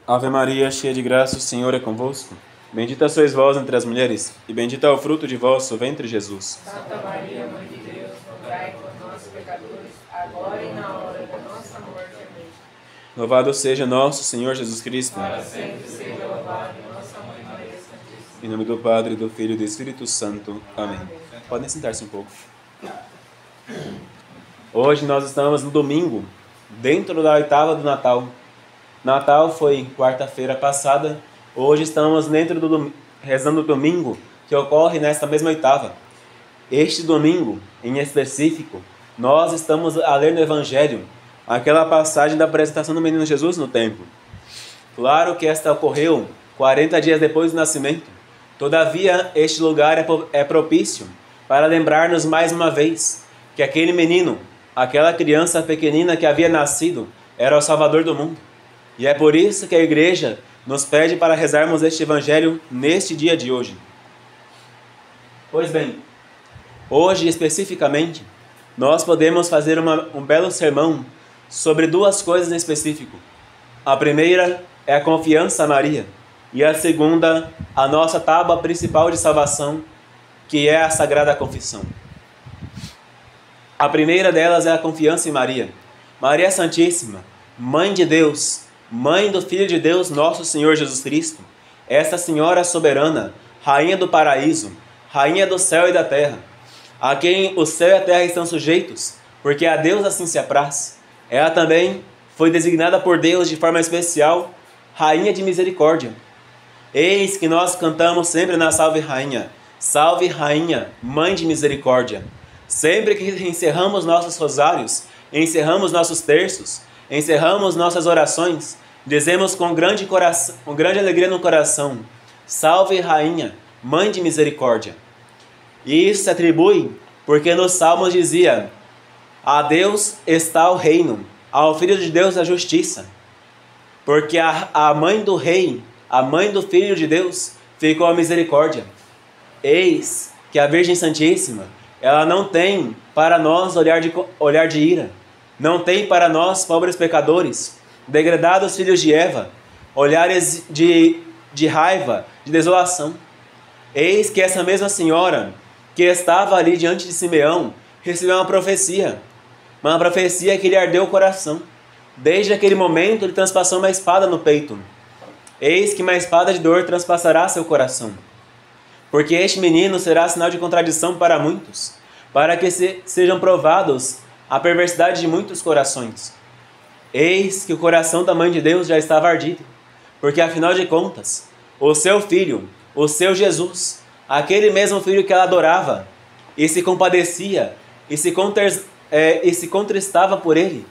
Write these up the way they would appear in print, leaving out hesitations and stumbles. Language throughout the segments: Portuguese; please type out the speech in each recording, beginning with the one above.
Ave Maria, cheia de graça, o Senhor é convosco. Bendita sois vós entre as mulheres, e bendito é o fruto de vosso ventre, Jesus. Santa Maria, Mãe de Deus, rogai por nós, pecadores, agora e na hora da nossa morte. Amém. Louvado seja nosso Senhor Jesus Cristo. Para sempre seja louvado nossa Mãe Maria Santíssima. Em nome do Padre, do Filho e do Espírito Santo. Amém. Podem sentar-se um pouco. Hoje nós estamos no domingo, dentro da oitava do Natal. Natal foi quarta-feira passada. Hoje estamos rezando o domingo que ocorre nesta mesma oitava. Este domingo, em específico, nós estamos a ler no Evangelho aquela passagem da apresentação do menino Jesus no templo. Claro que esta ocorreu 40 dias depois do nascimento. Todavia, este lugar é propício para lembrar-nos mais uma vez que aquele menino, aquela criança pequenina que havia nascido, era o Salvador do mundo. E é por isso que a igreja nos pede para rezarmos este evangelho neste dia de hoje. Pois bem, hoje especificamente, nós podemos fazer um belo sermão sobre duas coisas em específico. A primeira é a confiança a Maria, e a segunda, a nossa tábua principal de salvação, que é a Sagrada Confissão. A primeira delas é a confiança em Maria. Maria Santíssima, Mãe de Deus, Mãe do Filho de Deus, nosso Senhor Jesus Cristo, esta Senhora soberana, Rainha do paraíso, Rainha do céu e da terra, a quem o céu e a terra estão sujeitos, porque a Deus assim se apraz. Ela também foi designada por Deus de forma especial, Rainha de misericórdia. Eis que nós cantamos sempre na Salve Rainha, Salve Rainha, Mãe de misericórdia. Sempre que encerramos nossos rosários, encerramos nossos terços, encerramos nossas orações, dizemos com grande alegria no coração, Salve Rainha, Mãe de misericórdia. E isso se atribui porque nos Salmos dizia, a Deus está o reino, ao Filho de Deus a justiça. Porque a mãe do rei, a mãe do Filho de Deus, ficou a misericórdia. Eis que a Virgem Santíssima, ela não tem para nós olhar de ira, não tem para nós, pobres pecadores, degradados filhos de Eva, olhares de raiva, de desolação. Eis que essa mesma senhora, que estava ali diante de Simeão, recebeu uma profecia que lhe ardeu o coração. Desde aquele momento, ele transpassou uma espada no peito. Eis que uma espada de dor transpassará seu coração. Porque este menino será sinal de contradição para muitos, para que sejam provados a perversidade de muitos corações. Eis que o coração da Mãe de Deus já estava ardido, porque afinal de contas, o seu filho, o seu Jesus, aquele mesmo filho que ela adorava, e se compadecia, e se contristava por ele,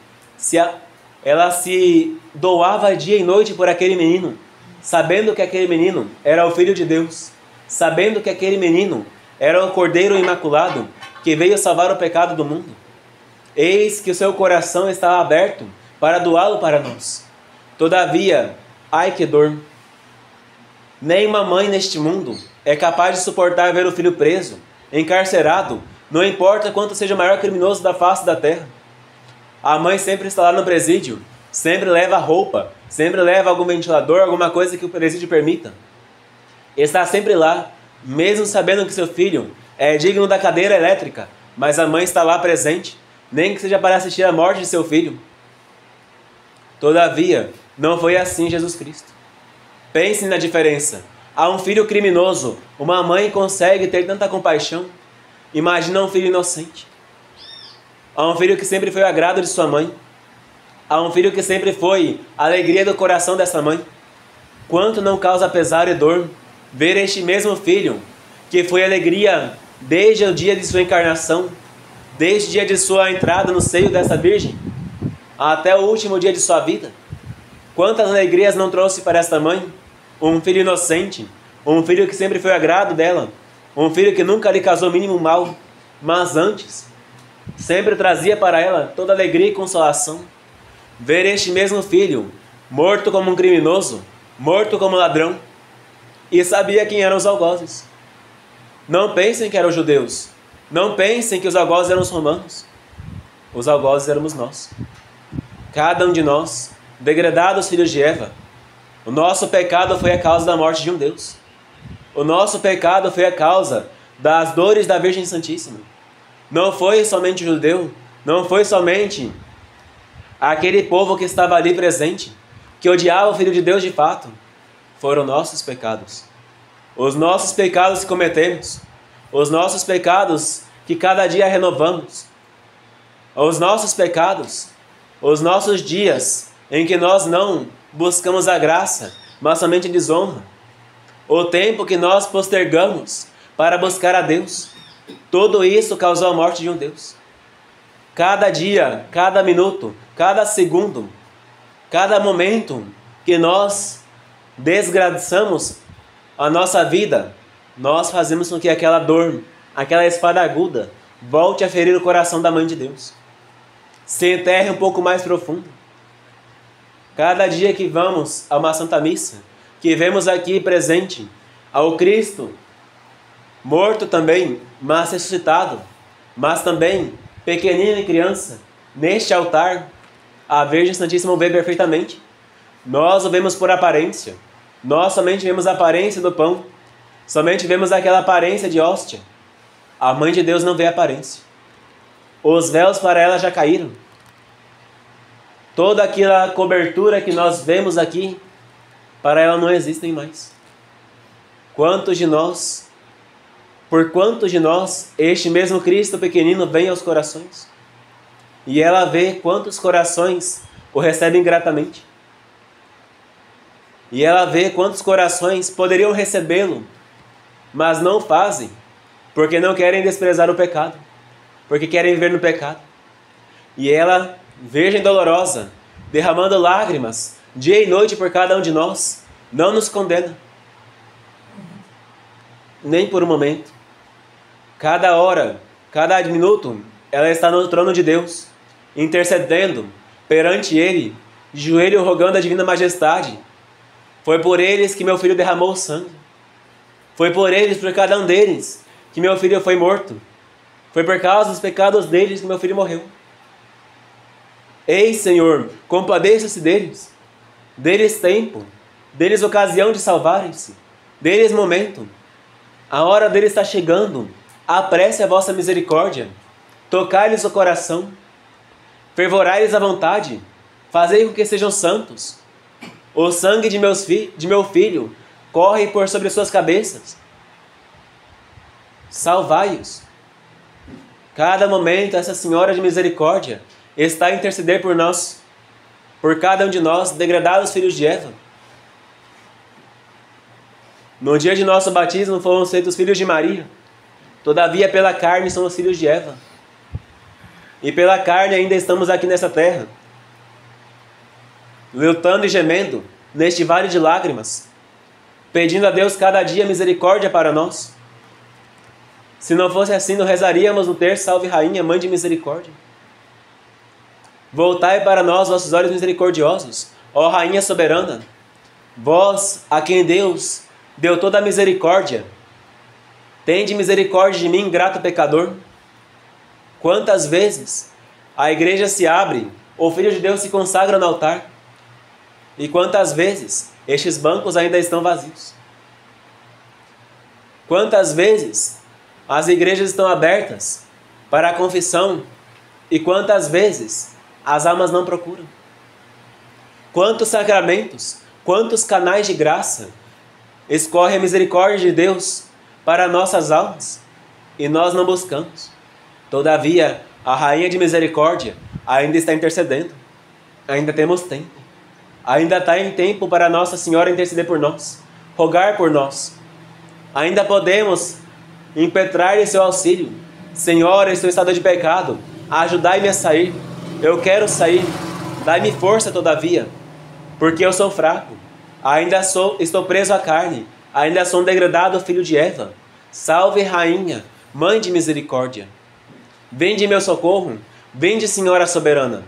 ela se doava dia e noite por aquele menino, sabendo que aquele menino era o Filho de Deus, sabendo que aquele menino era o Cordeiro Imaculado, que veio salvar o pecado do mundo. Eis que o seu coração estava aberto para doá-lo para nós. Todavia, ai que dor! Nenhuma mãe neste mundo é capaz de suportar ver o filho preso, encarcerado, não importa quanto seja o maior criminoso da face da terra. A mãe sempre está lá no presídio, sempre leva roupa, sempre leva algum ventilador, alguma coisa que o presídio permita. Está sempre lá, mesmo sabendo que seu filho é digno da cadeira elétrica, mas a mãe está lá presente, nem que seja para assistir à morte de seu filho. Todavia, não foi assim Jesus Cristo. Pense na diferença. A um filho criminoso, uma mãe consegue ter tanta compaixão. Imagina um filho inocente. A um filho que sempre foi o agrado de sua mãe. A um filho que sempre foi a alegria do coração dessa mãe. Quanto não causa pesar e dor ver este mesmo filho, que foi alegria desde o dia de sua encarnação, desde o dia de sua entrada no seio dessa Virgem, até o último dia de sua vida. Quantas alegrias não trouxe para esta mãe? Um filho inocente, um filho que sempre foi o agrado dela, um filho que nunca lhe causou mínimo mal, mas antes, sempre trazia para ela toda alegria e consolação. Ver este mesmo filho, morto como um criminoso, morto como um ladrão, e sabia quem eram os algozes. Não pensem que eram os judeus, não pensem que os algozes eram os romanos. Os algozes éramos nós. Cada um de nós, degradados filhos de Eva, O nosso pecado foi a causa da morte de um Deus. O nosso pecado foi a causa das dores da Virgem Santíssima. Não foi somente o judeu, não foi somente aquele povo que estava ali presente, que odiava o Filho de Deus de fato. Foram nossos pecados. Os nossos pecados que cometemos, os nossos pecados que cada dia renovamos, os nossos pecados, os nossos dias em que nós não buscamos a graça, mas somente desonra, o tempo que nós postergamos para buscar a Deus, tudo isso causou a morte de um Deus. Cada dia, cada minuto, cada segundo, cada momento que nós desgraçamos a nossa vida, nós fazemos com que aquela dor, aquela espada aguda, volte a ferir o coração da Mãe de Deus. Se enterre um pouco mais profundo. Cada dia que vamos a uma Santa Missa, que vemos aqui presente ao Cristo, morto também, mas ressuscitado, mas também pequenino e criança, neste altar, a Virgem Santíssima o vê perfeitamente. Nós o vemos por aparência. Nós somente vemos a aparência do pão. Somente vemos aquela aparência de hóstia. A Mãe de Deus não vê a aparência. Os véus para ela já caíram. Toda aquela cobertura que nós vemos aqui, para ela não existem mais. Quantos de nós, por quantos de nós, este mesmo Cristo pequenino vem aos corações? E ela vê quantos corações o recebem gratamente. E ela vê quantos corações poderiam recebê-lo, mas não fazem, porque não querem desprezar o pecado, porque querem viver no pecado. E ela, Virgem dolorosa, derramando lágrimas, dia e noite por cada um de nós, não nos condena, nem por um momento. Cada hora, cada minuto, ela está no trono de Deus, intercedendo perante Ele, de joelho rogando a divina majestade. Foi por eles que meu filho derramou o sangue. Foi por eles, por cada um deles, que meu filho foi morto. Foi por causa dos pecados deles que meu filho morreu. Ei, Senhor, compadeça-se deles. Deles tempo, deles ocasião de salvarem-se, deles momento. A hora deles está chegando. Apresse a vossa misericórdia. Tocai-lhes o coração. Fervorai-lhes a vontade. Fazei com que sejam santos. O sangue de meu filho corre por sobre suas cabeças. Salvai-os. Cada momento essa Senhora de misericórdia está a interceder por nós, por cada um de nós, degradados filhos de Eva. No dia de nosso batismo fomos feitos filhos de Maria. Todavia pela carne somos filhos de Eva. E pela carne ainda estamos aqui nessa terra, lutando e gemendo neste vale de lágrimas, pedindo a Deus cada dia misericórdia para nós. Se não fosse assim, não rezaríamos no terço Salve Rainha, Mãe de Misericórdia. Voltai para nós vossos olhos misericordiosos, ó Rainha soberana, vós a quem Deus deu toda a misericórdia. Tende misericórdia de mim, ingrato pecador. Quantas vezes a igreja se abre, o Filho de Deus se consagra no altar, e quantas vezes estes bancos ainda estão vazios? Quantas vezes as igrejas estão abertas para a confissão, e quantas vezes as almas não procuram? Quantos sacramentos, quantos canais de graça escorre a misericórdia de Deus para nossas almas, e nós não buscamos. Todavia, a Rainha de Misericórdia ainda está intercedendo. Ainda temos tempo. Ainda está em tempo para Nossa Senhora interceder por nós, rogar por nós. Ainda podemos impetrar em seu auxílio. Senhora, estou em estado de pecado, ajudai-me a sair. Eu quero sair. Dai-me força, todavia, porque eu sou fraco. Ainda estou preso à carne. Ainda sou um degradado filho de Eva. Salve, Rainha, Mãe de Misericórdia. Vinde meu socorro. Vinde, Senhora soberana.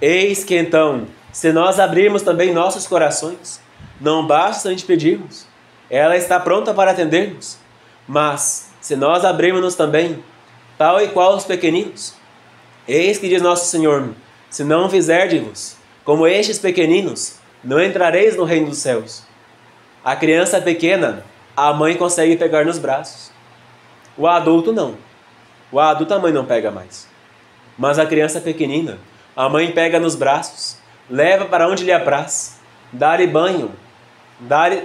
Eis que então, se nós abrirmos também nossos corações, não basta somente pedirmos. Ela está pronta para atender-nos. Mas, se nós abrirmos-nos também, tal e qual os pequeninos, eis que diz nosso Senhor, se não fizerdes-vos como estes pequeninos, não entrareis no reino dos céus. A criança pequena, a mãe consegue pegar nos braços. O adulto não. O adulto a mãe não pega mais. Mas a criança pequenina, a mãe pega nos braços, leva para onde lhe apraz, dá-lhe banho,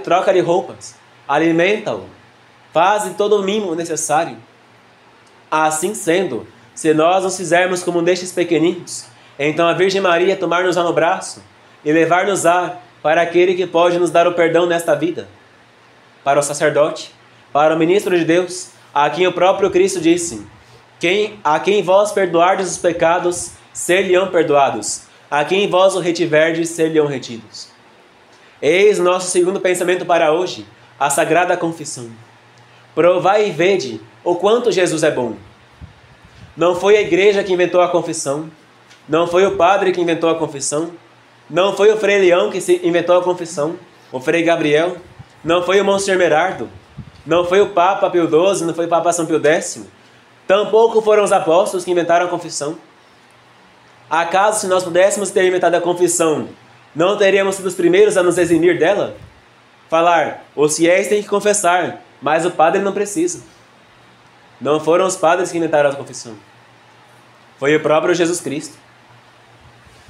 troca-lhe roupas, alimenta-o, faz todo o mimo necessário. Assim sendo, se nós nos fizermos como um destes pequeninos, então a Virgem Maria tomar-nos-á no braço e levar-nos-á para aquele que pode nos dar o perdão nesta vida, para o sacerdote, para o ministro de Deus, a quem o próprio Cristo disse: a quem vós perdoardes os pecados, ser-lhe-ão perdoados, a quem vós o retiverdes, ser-lhe-ão retidos. Eis nosso segundo pensamento para hoje, a Sagrada Confissão. Provai e vede o quanto Jesus é bom. Não foi a igreja que inventou a confissão, não foi o padre que inventou a confissão, não foi o Frei Leão que inventou a confissão, o Frei Gabriel, não foi o Monsenhor Merardo, não foi o Papa Pio XII, não foi o Papa São Pio X, tampouco foram os apóstolos que inventaram a confissão. Acaso, se nós pudéssemos ter inventado a confissão, não teríamos sido os primeiros a nos eximir dela? Falar, os fiéis têm que confessar, mas o padre não precisa. Não foram os padres que inventaram a confissão. Foi o próprio Jesus Cristo.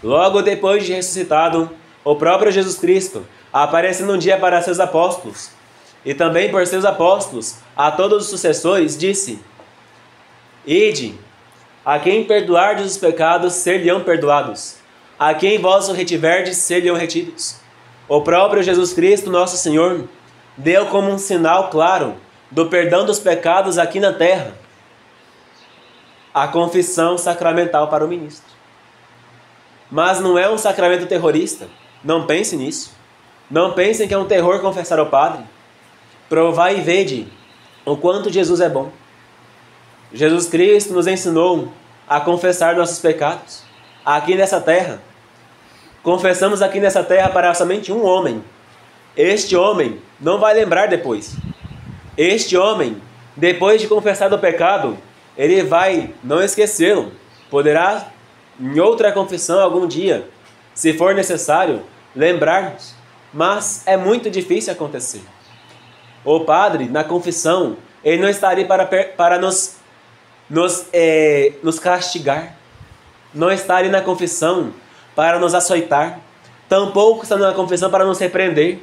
Logo depois de ressuscitado, o próprio Jesus Cristo aparecendo um dia para seus apóstolos, e também por seus apóstolos a todos os sucessores, disse: Ide, a quem perdoardes os pecados, ser-lhe-ão perdoados. A quem vós o retiverdes, ser-lhe-ão retidos. O próprio Jesus Cristo, nosso Senhor, deu como um sinal claro do perdão dos pecados aqui na terra a confissão sacramental para o ministro. Mas não é um sacramento terrorista. Não pense nisso. Não pensem que é um terror confessar ao padre. Provai e vede o quanto Jesus é bom. Jesus Cristo nos ensinou a confessar nossos pecados aqui nessa terra. Confessamos aqui nessa terra para somente um homem. Este homem não vai lembrar depois. Este homem, depois de confessar o pecado, ele vai não esquecê-lo. Poderá, em outra confissão, algum dia, se for necessário, lembrar-nos. Mas é muito difícil acontecer. O padre, na confissão, ele não está ali para nos castigar. Não está ali na confissão para nos açoitar. Tampouco está na confissão para nos repreender.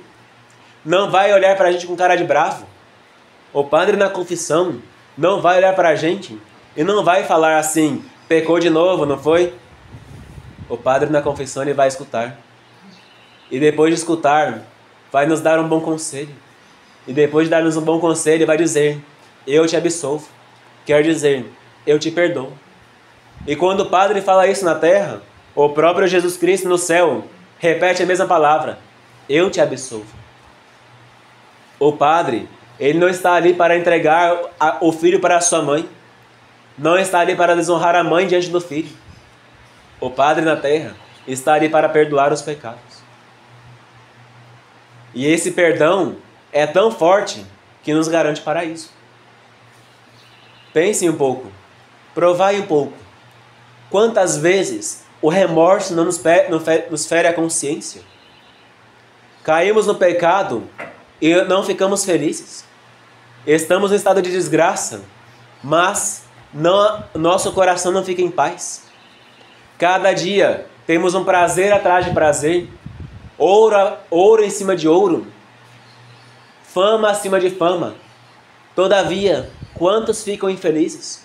Não vai olhar para a gente com cara de bravo. O padre na confissão não vai olhar para a gente e não vai falar assim: pecou de novo, não foi? O padre na confissão ele vai escutar. E depois de escutar, vai nos dar um bom conselho. E depois de dar-nos um bom conselho, ele vai dizer: eu te absolvo. Quer dizer, eu te perdoo. E quando o padre fala isso na terra, o próprio Jesus Cristo no céu repete a mesma palavra: eu te absolvo. O padre, ele não está ali para entregar o filho para a sua mãe. Não está ali para desonrar a mãe diante do filho. O padre na terra está ali para perdoar os pecados. E esse perdão é tão forte que nos garante paraíso. Pensem um pouco. Provai um pouco. Quantas vezes o remorso não nos fere a consciência? Caímos no pecado e não ficamos felizes. Estamos em estado de desgraça, mas nosso coração não fica em paz. Cada dia temos um prazer atrás de prazer, ouro em cima de ouro, fama acima de fama. Todavia, quantos ficam infelizes?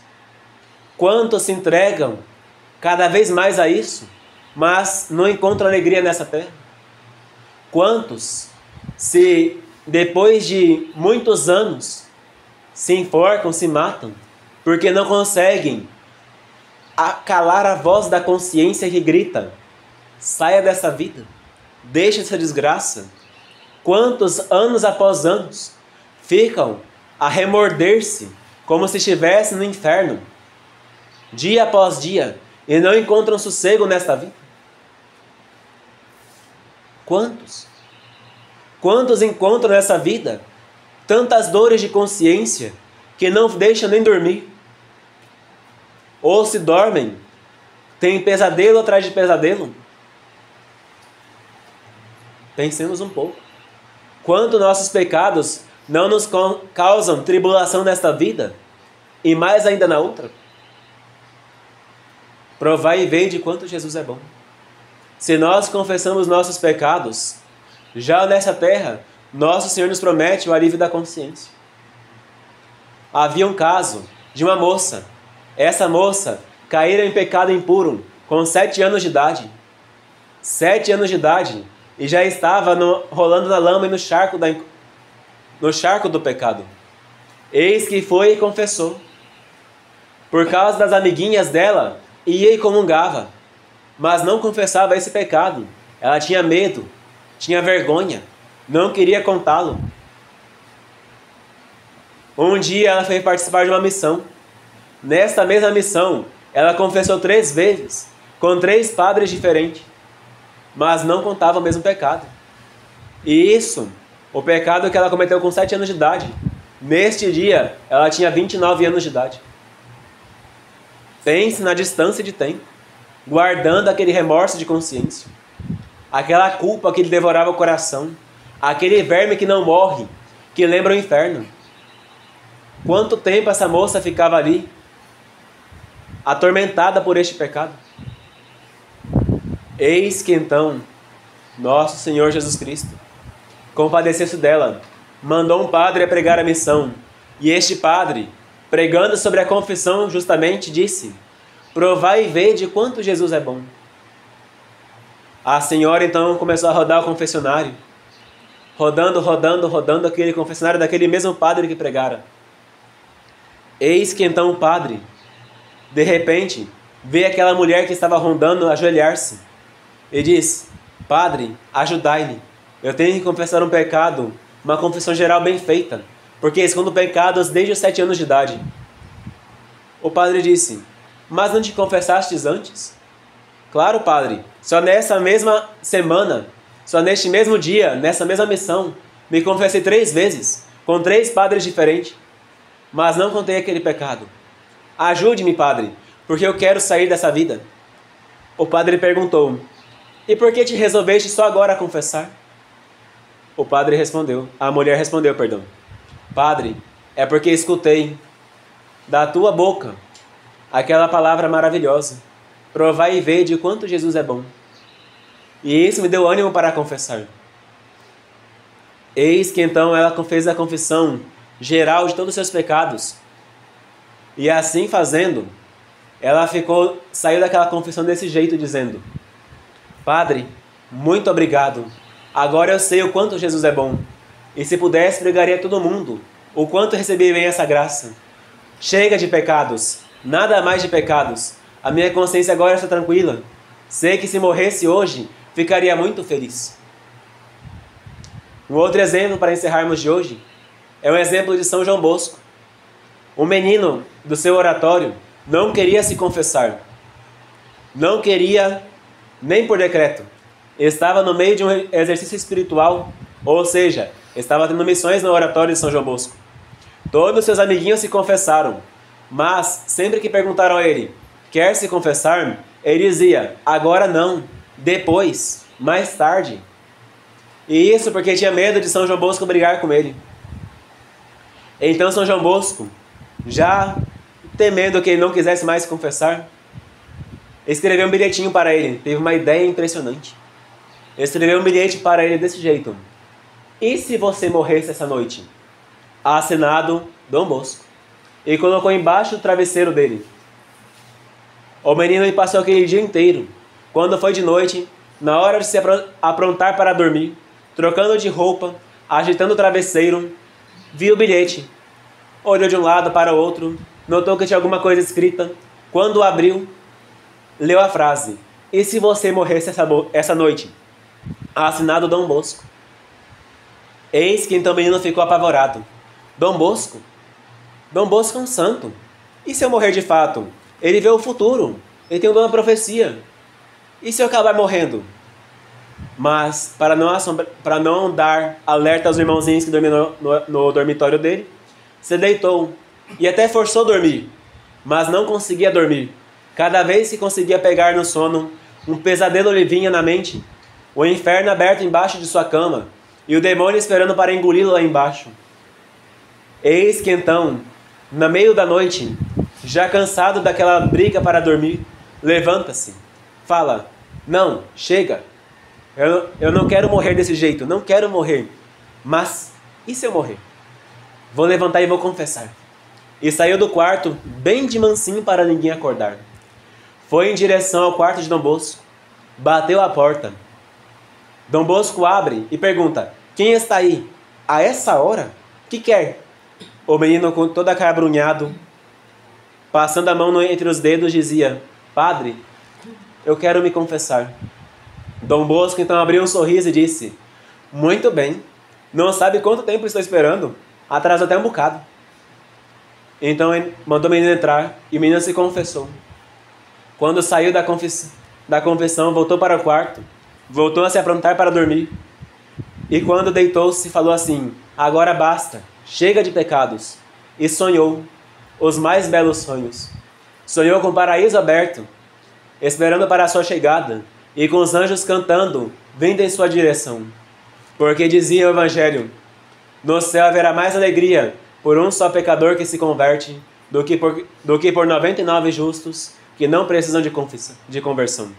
Quantos se entregam cada vez mais a isso, mas não encontram alegria nessa terra? Quantos, se depois de muitos anos, se enforcam, se matam, porque não conseguem calar a voz da consciência que grita: saia dessa vida, deixe essa desgraça. Quantos anos após anos ficam a remorder-se como se estivessem no inferno, dia após dia, e não encontram sossego nesta vida? Quantos? Quantos encontram nessa vida tantas dores de consciência que não deixam nem dormir? Ou se dormem, tem pesadelo atrás de pesadelo? Pensemos um pouco. Quanto nossos pecados não nos causam tribulação nesta vida e mais ainda na outra? Provai e vede quanto Jesus é bom. Se nós confessamos nossos pecados, já nessa terra, nosso Senhor nos promete o alívio da consciência. Havia um caso de uma moça. Essa moça caíra em pecado impuro com 7 anos de idade. 7 anos de idade e já estava rolando na lama e no charco do pecado. Eis que foi e confessou. Por causa das amiguinhas dela, ia e comungava, mas não confessava esse pecado. Ela tinha medo, tinha vergonha, não queria contá-lo. Um dia ela foi participar de uma missão. Nesta mesma missão, ela confessou 3 vezes, com 3 padres diferentes, mas não contava o mesmo pecado. E isso, o pecado que ela cometeu com 7 anos de idade. Neste dia, ela tinha 29 anos de idade. Pense na distância de tempo, guardando aquele remorso de consciência, aquela culpa que lhe devorava o coração, aquele verme que não morre, que lembra o inferno. Quanto tempo essa moça ficava ali, atormentada por este pecado? Eis que então, nosso Senhor Jesus Cristo compadeceu-se dela, mandou um padre a pregar a missão, e este padre, pregando sobre a confissão, justamente disse: provai e vede quanto Jesus é bom. A senhora então começou a rodar o confessionário, rodando aquele confessionário daquele mesmo padre que pregara. Eis que então o padre, de repente, vê aquela mulher que estava rondando ajoelhar-se e diz: padre, ajudai-me, eu tenho que confessar um pecado, uma confissão geral bem feita, porque escondo pecados desde os 7 anos de idade. O padre disse: mas não te confessastes antes? Claro, padre, só nessa mesma semana, só neste mesmo dia, nessa mesma missão, me confessei 3 vezes, com 3 padres diferentes, mas não contei aquele pecado. Ajude-me, padre, porque eu quero sair dessa vida. O padre perguntou: e por que te resolveste só agora a confessar? A mulher respondeu, perdão: padre, é porque escutei da tua boca aquela palavra maravilhosa: provai e vede quanto Jesus é bom. E isso me deu ânimo para confessar. Eis que então ela fez a confissão geral de todos os seus pecados. E assim fazendo, ela saiu daquela confissão desse jeito, dizendo: padre, muito obrigado. Agora eu sei o quanto Jesus é bom. E se pudesse, pregaria a todo mundo o quanto recebi bem essa graça. Chega de pecados, nada mais de pecados. A minha consciência agora está tranquila. Sei que se morresse hoje, ficaria muito feliz. Um outro exemplo para encerrarmos de hoje é um exemplo de São João Bosco. Um menino do seu oratório não queria se confessar. Não queria nem por decreto. Estava no meio de um exercício espiritual, ou seja, estava tendo missões no oratório de São João Bosco. Todos seus amiguinhos se confessaram, mas sempre que perguntaram a ele: quer se confessar? Ele dizia: agora não, depois, mais tarde. E isso porque tinha medo de São João Bosco brigar com ele. Então São João Bosco, já temendo que ele não quisesse mais se confessar, escreveu um bilhetinho para ele. Teve uma ideia impressionante. Escreveu um bilhete para ele desse jeito: e se você morresse essa noite? Assinado Dom Bosco. E colocou embaixo do travesseiro dele. O menino passou aquele dia inteiro. Quando foi de noite, na hora de se aprontar para dormir, trocando de roupa, agitando o travesseiro, viu o bilhete. Olhou de um lado para o outro, notou que tinha alguma coisa escrita. Quando abriu, leu a frase: e se você morresse essa noite? Assinado Dom Bosco. Eis que então o menino ficou apavorado. Dom Bosco? Dom Bosco é um santo. E se eu morrer de fato? Ele vê o futuro. Ele tem o dom da profecia. E se eu acabar morrendo? Mas, para não dar alerta aos irmãozinhos que dormiam no dormitório dele, se deitou e até forçou dormir, mas não conseguia dormir. Cada vez que conseguia pegar no sono, um pesadelo lhe vinha na mente. o inferno aberto embaixo de sua cama, e o demônio esperando para engoli-lo lá embaixo. Eis que então, no meio da noite, já cansado daquela briga para dormir, levanta-se, fala: não, chega, eu não quero morrer desse jeito, não quero morrer, mas e se eu morrer? Vou levantar e vou confessar. E saiu do quarto bem de mansinho para ninguém acordar. Foi em direção ao quarto de Dom Bosco, bateu a porta. Dom Bosco abre e pergunta: quem está aí? A essa hora? Que quer? O menino, com toda a cara abrunhado, passando a mão entre os dedos, dizia: padre, eu quero me confessar. Dom Bosco então abriu um sorriso e disse: muito bem, não sabe quanto tempo estou esperando? Atrasou até um bocado. Então ele mandou o menino entrar e o menino se confessou. Quando saiu da confissão, voltou para o quarto, voltou a se aprontar para dormir. E quando deitou-se, falou assim: agora basta, chega de pecados. E sonhou os mais belos sonhos. Sonhou com o paraíso aberto, esperando para a sua chegada, e com os anjos cantando, vindo em sua direção. Porque dizia o Evangelho: no céu haverá mais alegria por um só pecador que se converte do que por 99 justos que não precisam de conversão.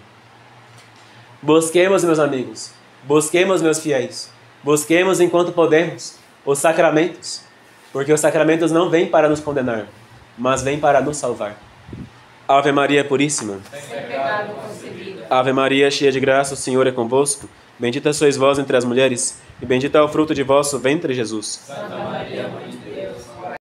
Busquemos, meus amigos, busquemos, meus fiéis, busquemos enquanto podemos os sacramentos, porque os sacramentos não vêm para nos condenar, mas vêm para nos salvar. Ave Maria Puríssima, sem pecado concebido. Ave Maria, cheia de graça, o Senhor é convosco. Bendita sois vós entre as mulheres, e bendito é o fruto de vosso ventre, Jesus. Santa Maria, Mãe